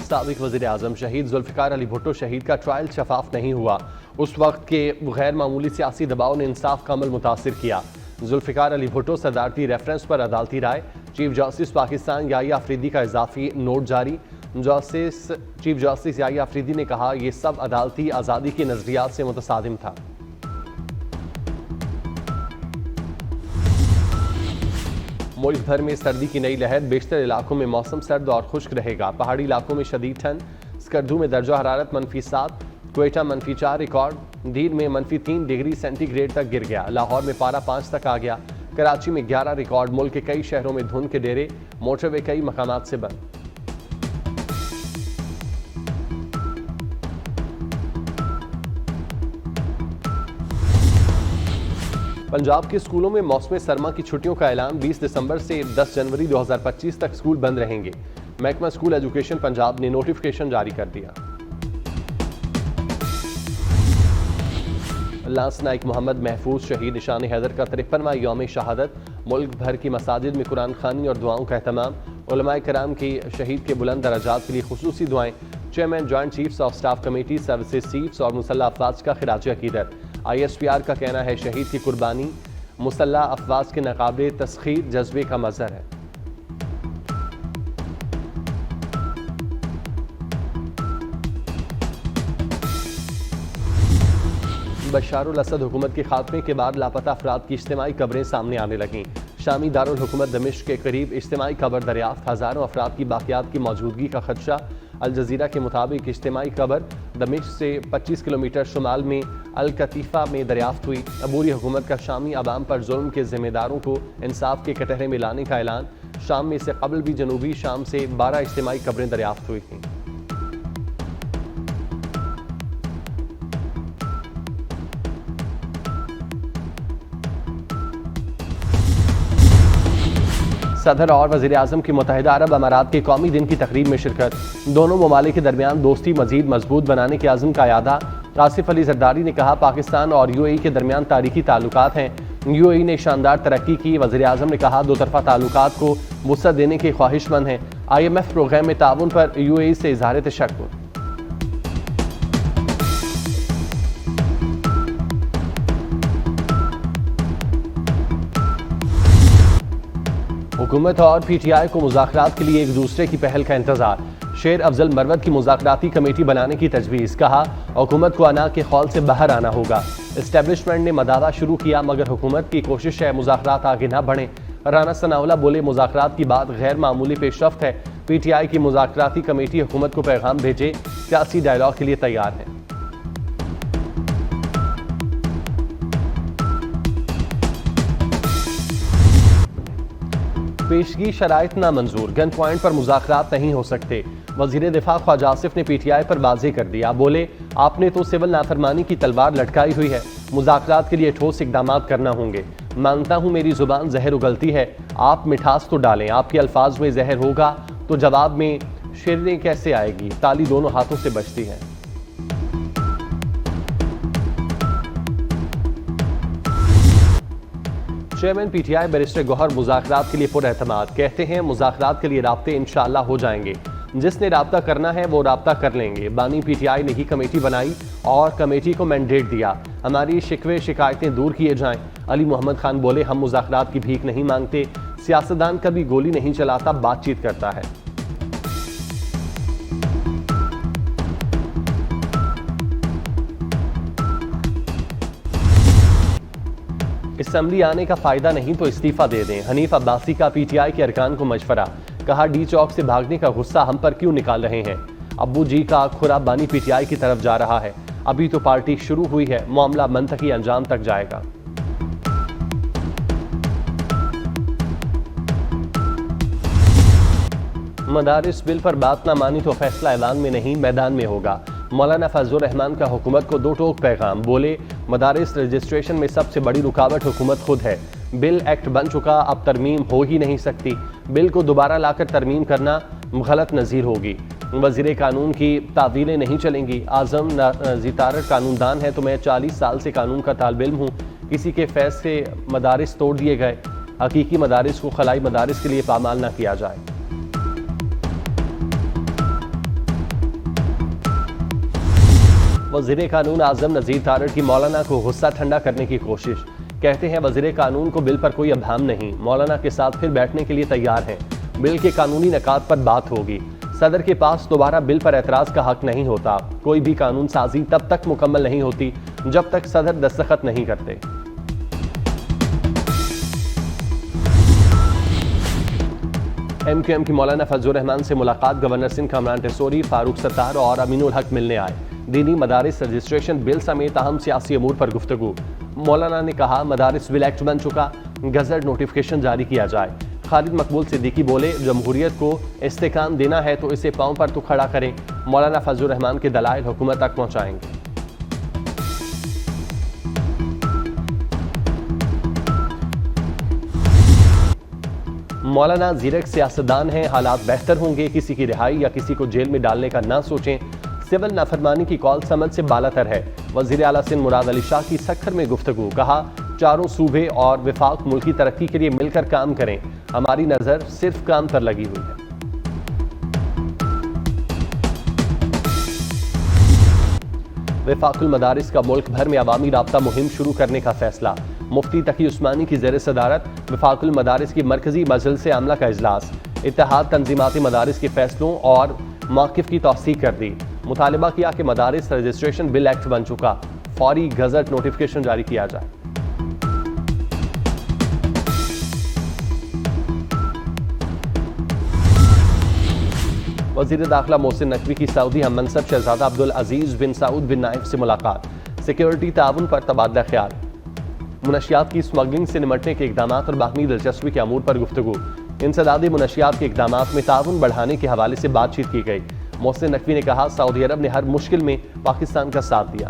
साबिक वज़ीर आज़म शहीद जुल्फ़िकार अली भुट्टो शहीद का ट्रायल शफाफ नहीं हुआ। उस वक्त के गैर मामूली सियासी दबाव ने इंसाफ का अमल मुतासिर किया। जुल्फ़िकार अली भुट्टो सदारती रेफरेंस पर अदालती राय। चीफ जस्टिस पाकिस्तान याहिया अफरीदी का इजाफी नोट जारी। चीफ जस्टिस याहिया अफरीदी ने कहा यह सब अदालती आज़ादी के नज़रियात से मुतसादिम था। मुल्क भर में सर्दी की नई लहर। बेशतर इलाकों में मौसम सर्द और खुश्क रहेगा। पहाड़ी इलाकों में शदीद ठंड। स्कर्दू में दर्जा हरारत -7, क्वेटा -4 रिकॉर्ड। दीर में -3 डिग्री सेंटीग्रेड तक गिर गया। लाहौर में पारा 5 तक आ गया। कराची में 11 रिकॉर्ड। मुल्क के कई शहरों में धुंध के डेरे। मोटरवे कई मकामात से बंद। पंजाब के स्कूलों में मौसम सरमा की छुट्टियों का ऐलान। 20 दिसंबर से 10 जनवरी 2025 तक स्कूल बंद रहेंगे। महकमा स्कूल एजुकेशन पंजाब ने नोटिफिकेशन जारी कर दिया। लांस नाइक मोहम्मद महफूज शहीद निशान हैदर का 53वां यौम शहादत। मुल्क भर की मसाजिद में कुरान खानी और दुआओं का एहतमाम। उलमाए कराम की शहीद के बुलंद दराजात के लिए खुसूसी दुआएं। Chairman joint chiefs of staff committee services chiefs और मुसल्ला अफवाज का खिराज अकीदत। ISPR का कहना है शहीद की कुर्बानी मुसल्ला अफवाज के नाकाबिले तस्खीर जज्बे का मज़हर है। बशारुल असद हुकूमत के खात्मे के बाद लापता अफराद की इज्तिमाई कब्रें सामने आने लगीं। शामी दारुल हुकूमत दमिश्क के करीब इज्तिमाई कब्र दरियाफ्त। हज़ारों अफराद की बाकियात की मौजूदगी का खदशा। अल जज़ीरा के मुताबिक इज्तिमाई कब्र दमिश्क से 25 किलोमीटर शुमाल में अल कतीफ़ा में दरियाफ्त हुई। अबूरी हुकूमत का शामी अवाम पर जुल्म के जिम्मेदारों को इंसाफ के कटहरे में लाने का ऐलान। शाम में से कबल भी जनूबी शाम से 12 इज्तिमाई कब्रें दरियाफ्त हुई थीं। सदर और वज़ीर आज़म की मुत्तहिदा अरब अमारात के कौमी दिन की तकरीब में शिरकत। दोनों ममालिक के दरमियान दोस्ती मज़ीद मजबूत बनाने के अज़्म का यादा। आसिफ अली जरदारी ने कहा पाकिस्तान और UAE के दरमियान तारीखी ताल्लुकात हैं। UAE ने शानदार तरक्की की। वज़ीर आज़म ने कहा दो तरफ़ा ताल्लुकात को वुसअत देने के ख्वाहिशमंद हैं। IMF प्रोग्राम में ताउन पर UAE से इज़हार तशक्कुर। हुकूमत और PTI को मुज़ाकरात के लिए एक दूसरे की पहल का इंतजार। शेर अफजल मरवत की मुज़ाकराती कमेटी बनाने की तजवीज़। कहा हुकूमत को अना के खौल से बाहर आना होगा। इस्टेब्लिशमेंट ने मदावा शुरू किया मगर हुकूमत की कोशिश है मुज़ाकरात आगे न बढ़े। राना सनाउल्लाह बोले मुज़ाकरात की बात गैर मामूली पेशरफ्त है। PTI की मुज़ाकराती कमेटी हुकूमत को पैगाम भेजे सियासी डायलॉग के लिए तैयार है। पेशगी शराइत नामंजूर। गन पॉइंट पर मुज़ाकरात नहीं हो सकते। वज़ीर दिफा ख्वाजा आसिफ ने PTI पर वाज़ेह कर दिया। बोले आपने तो सिविल नाफरमानी की तलवार लटकाई हुई है। मुज़ाकरात के लिए ठोस इक़दामात करना होंगे। मानता हूँ मेरी ज़ुबान जहर उगलती है। आप मिठास तो डालें। आपके अल्फाज में जहर होगा तो जवाब में शेरने कैसे आएगी। ताली दोनों हाथों से बजती है। चेयरमैन PTI बैरिस्टर गौहर मुज़ाकरात के लिए पुरएतमाद। कहते हैं मुज़ाकरात के लिए राब्ते इंशाअल्लाह हो जाएंगे। जिसने राब्ता करना है वो राब्ता कर लेंगे। बानी PTI ने ही कमेटी बनाई और कमेटी को मैंडेट दिया हमारी शिकवे शिकायतें दूर किए जाएं। अली मोहम्मद खान बोले हम मुज़ाकरात की भीख नहीं मांगते। सियासतदान कभी गोली नहीं चलाता, बातचीत करता है। असम्बली आने का फायदा नहीं तो इस्तीफा दे दें। हनीफ अब्बासी का PTI के अरकान को मशवरा। कहा डी चौक से भागने का गुस्सा हम पर क्यों निकाल रहे हैं। अब्बू जी का खुरा बानी PTI की तरफ जा रहा है। अभी तो पार्टी शुरू हुई है। मामला मंतकी अंजाम तक जाएगा। मदारिस बिल पर बात ना मानी तो फैसला ऐलान में नहीं मैदान में होगा। मौलाना फजलुर रहमान का हुकूमत को दो टोक पैगाम। बोले मदारिस रजिस्ट्रेशन में सबसे बड़ी रुकावट हुकूमत खुद है। बिल एक्ट बन चुका, अब तरमीम हो ही नहीं सकती। बिल को दोबारा लाकर तरमीम करना गलत नज़ीर होगी। वज़ीर कानून की तावीलें नहीं चलेंगी। आज़म ज़ितारत कानूनदान है तो मैं 40 साल से कानून का तालिब इल्म हूँ। किसी के फैज़ से मदारिस तोड़ दिए गए। हकीकी मदारिस को खलाई मदारिस के लिए पामाल न किया जाए। वज़ीर कानून आज़म नज़ीर तारड़ की मौलाना को गुस्सा ठंडा करने की कोशिश। कहते हैं वज़ीर कानून को बिल पर कोई अबहम नहीं, मौलाना के साथ फिर बैठने के लिए तैयार हैं। बिल के कानूनी नकात पर बात होगी। सदर के पास दोबारा बिल पर एतराज़ का हक नहीं होता। कोई भी कानून साजी तब तक मुकम्मल नहीं होती जब तक सदर दस्तखत नहीं करते। MQM की मौलाना फजलुर रहमान से मुलाकात। गवर्नर सिंध कामरान टेसोरी, फारूक सत्तार और अमीनुल हक मिलने आए। दीनी मदारिस रजिस्ट्रेशन बिल समेत अहम सियासी अमूर पर गुफ्तगू। मौलाना ने कहा मदारिस बिल एक्ट बन चुका, गजट नोटिफिकेशन जारी किया जाए। खालिद मकबूल सिद्दीकी बोले जमहूरियत को इस्तेकाम देना है तो इसे पांव पर तो खड़ा करें। मौलाना फजलुर रहमान के दलाइल हुकूमत तक पहुंचाएंगे। मौलाना ज़ीरक सियासतदान हैं, हालात बेहतर होंगे, किसी की रिहाई या किसी को जेल में डालने का ना सोचें। सिविल नाफरमानी की कॉल समझ से बालातर है। वज़ीर आला सिंध मुराद अली शाह की सक्खर में गुफ्तगू। कहा चारों सूबे और विफाक मुल्क की तरक्की के लिए मिलकर काम करें, हमारी नजर सिर्फ काम पर लगी हुई है। विफाकुल मदारिस का मुल्क भर में अवामी राब्ता मुहिम शुरू करने का फैसला। मुफ्ती तकी उस्मानी की ज़ेर सदारत विफाकुल मदारिस की मरकजी मजलिस आमला का इजलास। इत्तेहाद तंजीमाती मदारिस के फैसलों और मौक़िफ़ की तौसीक कर दी। मुतालबा किया कि मदारिस रजिस्ट्रेशन बिल एक्ट बन चुका, फौरी गजट नोटिफिकेशन जारी किया जाए। वज़ीर दाखिला मोहसिन नकवी की सऊदी हम मनसब शहजादा अब्दुल अजीज बिन सऊद बिन नाइफ से मुलाकात। सिक्योरिटी ताउन पर तबादला ख्याल। मुनशियात की स्मगलिंग से निमटने के इकदाम और बाहमी दिलचस्पी के अमूर पर गुफ्तगू। इंसदादी मुनशियात के इकदाम में ताउन बढ़ाने के हवाले से बातचीत की गई। मोहसिन नकवी ने कहा सऊदी अरब ने हर मुश्किल में पाकिस्तान का साथ दिया।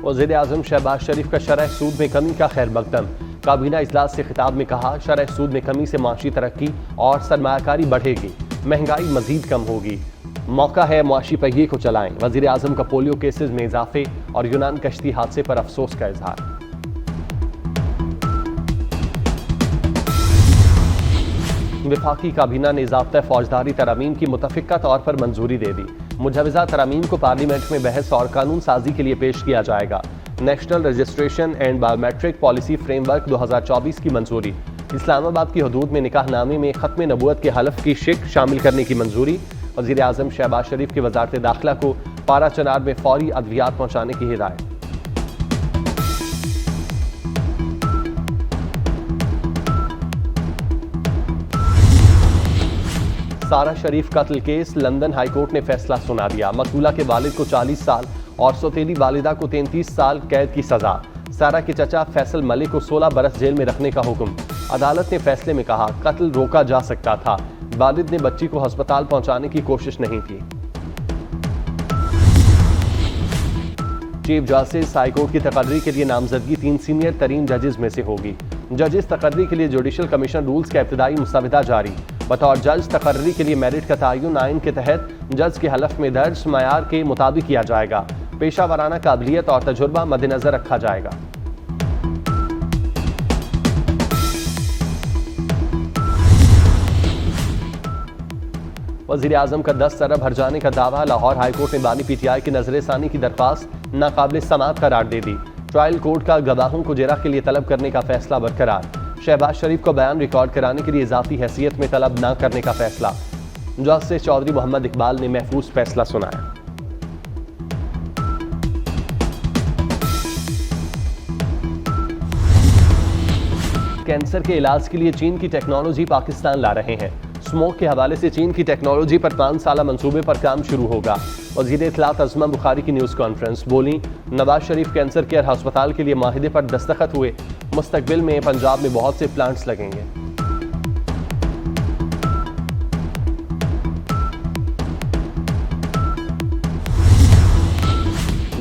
वज़ीर आज़म शहबाज शरीफ का शरह सूद में कमी का खैर मकदम। काबीना इजलास से खिताब में कहा शरह सूद में कमी से माशी तरक्की और सरमायाकारी बढ़ेगी, महंगाई मजीद कम होगी, मौका है मुआशी पहिए को चलाएं। वज़ीर आज़म का पोलियो केसेस में इजाफे और यूनान कश्ती हादसे पर अफसोस का इजहार। विफाकी काबीना ने ज़ाब्ता फौजदारी तरमीम की मुतफ़िका तौर पर मंजूरी दे दी। मुजवज़ा तरमीम को पार्लियामेंट में बहस और कानून साजी के लिए पेश किया जाएगा। National registration and biometric policy framework 2024 की मंजूरी। इस्लामाबाद की हदूद में निकाहनामे में ख़त्म नबूवत के हलफ की शिक शामिल करने की मंजूरी। वज़ीर आज़म शहबाज शरीफ की वज़ारत दाखिला को पारा चनार में फौरी अद्वियात पहुँचाने की हिदायत। सारा शरीफ कत्ल केस, लंदन हाईकोर्ट ने फैसला सुना दिया। मकतूला के वालिद को 40 साल और सौतेली वालिदा को 33 साल कैद की सजा। सारा के चचा फैसल मलिक को 16 बरस जेल में रखने का हुक्म। अदालत ने फैसले में कहा कत्ल रोका जा सकता था, वालिद ने बच्ची को अस्पताल पहुंचाने की कोशिश नहीं की। चीफ जस्टिस हाईकोर्ट की तकर्री के लिए नामजदगी 3 सीनियर तरीन जजेस में से होगी। जजेस तकर्री के लिए जुडिशल कमीशन रूल्स का इब्तदाई मुसविदा जारी। बतौर जज तकर्री के लिए मेरिट का तयन आइन के तहत जज के हलफ में दर्ज मयार के मुताबिक किया जाएगा। पेशा वाराना काबिलियत और तजुर्बा मद्देनजर रखा जाएगा। वज़ीर आज़म का 10 अरब हर जाने का दावा। लाहौर हाईकोर्ट ने बानी PTI की नजरसानी की दरख्वास्त नाकाबिल समाअत करार दे दी। ट्रायल कोर्ट का गवाहों को जेरा के लिए तलब करने का फैसला बरकरार। शहबाज शरीफ को बयान रिकॉर्ड कराने के लिए इजाफी हैसियत में तलब न करने का फैसला। जस्टिस चौधरी मोहम्मद इकबाल ने महफूज फैसला सुनाया। कैंसर के इलाज के लिए चीन की टेक्नोलॉजी पाकिस्तान ला रहे हैं। स्मोक के हवाले से चीन की टेक्नोलॉजी पर 5 साला मंसूबे पर काम शुरू होगा। वज़ीर इत्तलात अज़मा बुखारी की न्यूज़ कॉन्फ्रेंस। बोली नवाज शरीफ कैंसर केयर अस्पताल के लिए माहिदे पर दस्तखत हुए। मुस्तकबिल में पंजाब में बहुत से प्लांट्स लगेंगे।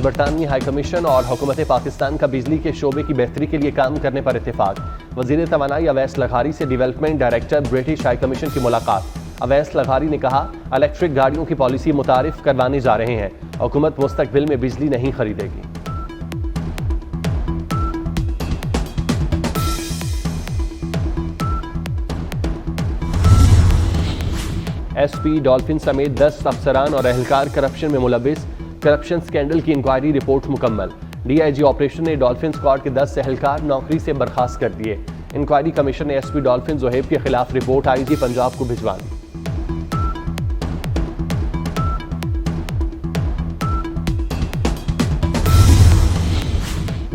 बरतानवी हाई कमीशन और हुकूमत पाकिस्तान का बिजली के शोबे की बेहतरी के लिए काम करने पर इत्तेफाक। वज़ीर तवानाई अवैस लघारी से development director British high commission की मुलाकात। अवैस लघारी ने कहा इलेक्ट्रिक गाड़ियों की पॉलिसी मुतारिफ करवाने जा रहे हैं। हुकूमत मुस्तकबिल में बिजली नहीं खरीदेगी। एसपी डॉल्फिन समेत 10 अफसरान और एहलकार करप्शन में मुलविस, करप्शन स्कैंडल की इंक्वायरी रिपोर्ट मुकम्मल। डीआईजी ऑपरेशन ने डॉल्फिन स्क्वाड के 10 एहलकार नौकरी से बर्खास्त कर दिए। इंक्वायरी कमीशन ने एसपी डॉल्फिन जोहेब के खिलाफ रिपोर्ट आईजी पंजाब को भिजवा दी।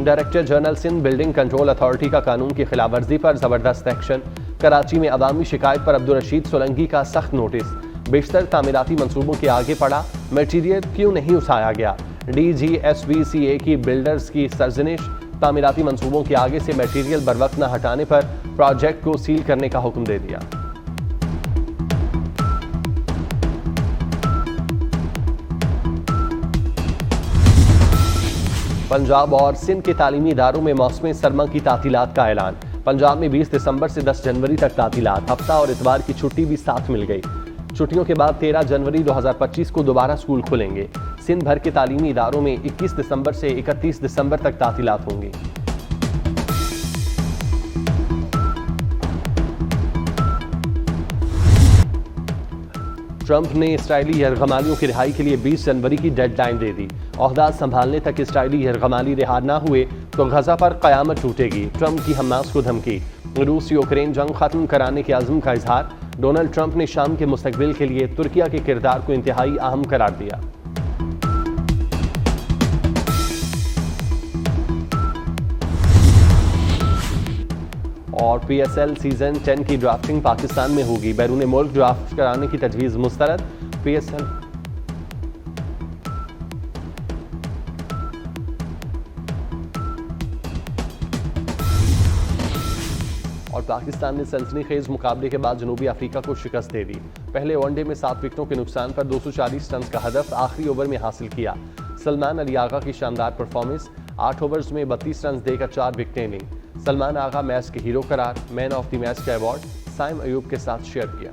Director general Sindh building control authority का कानून की खिलाफवर्जी पर जबरदस्त एक्शन। कराची में अवामी शिकायत पर अब्दुल रशीद सोलंकी का सख्त नोटिस। बेशतर तामीराती मंसूबों के आगे पड़ा, मटीरियल क्यों नहीं उठाया गया। DGSBCA की बिल्डर्स की सरजनिश, तामीराती मंसूबों के आगे से मटीरियल बरवक्त न हटाने पर प्रोजेक्ट को सील करने का हुक्म दे दिया। पंजाब और सिंध के तालीमी इदारों में मौसम सरमा की तातीलात का ऐलान। पंजाब में 20 दिसंबर से 10 जनवरी तक तातीलात, हफ्ता और इतवार की छुट्टी भी साथ मिल गई। छुट्टियों के बाद 13 जनवरी 2025 को दोबारा स्कूल खुलेंगे। सिंध भर के तालीमी इदारों में 21 दिसंबर से 31 दिसंबर तक तातीलात होंगी। ट्रंप ने इस्राइली यरगमालियों की रिहाई के लिए 20 जनवरी की डेडलाइन दे दी। ओहदा संभालने तक इस्राइली यरगमाली रिहा न हुए तो गजा पर कयामत टूटेगी। ट्रंप की हमास को धमकी। रूस यूक्रेन जंग खत्म कराने के अज़्म का इजहार। डोनाल्ड ट्रंप ने शाम के मुस्तकबिल के लिए तुर्किया के किरदार को इंतहाई अहम करार दिया। और PSL सीजन 10 की ड्राफ्टिंग पाकिस्तान में होगी। बैरून मुल्क ड्राफ्ट कराने की तजवीज़ मुस्तरद। PSL और पाकिस्तान ने सनसनीखेज मुकाबले के बाद जनूबी अफ्रीका को शिकस्त दे दी। पहले वनडे में 7 विकेटों के नुकसान पर 240 रन का हदफ आखिरी ओवर में हासिल किया। सलमान अली आगा की शानदार परफॉर्मेंस, 8 ओवर्स में 32 रन देकर 4 विकेटें लीं। सलमान आगा मैच के हीरो करार। मैन ऑफ द मैच का अवार्ड साइम अयूब के साथ शेयर किया।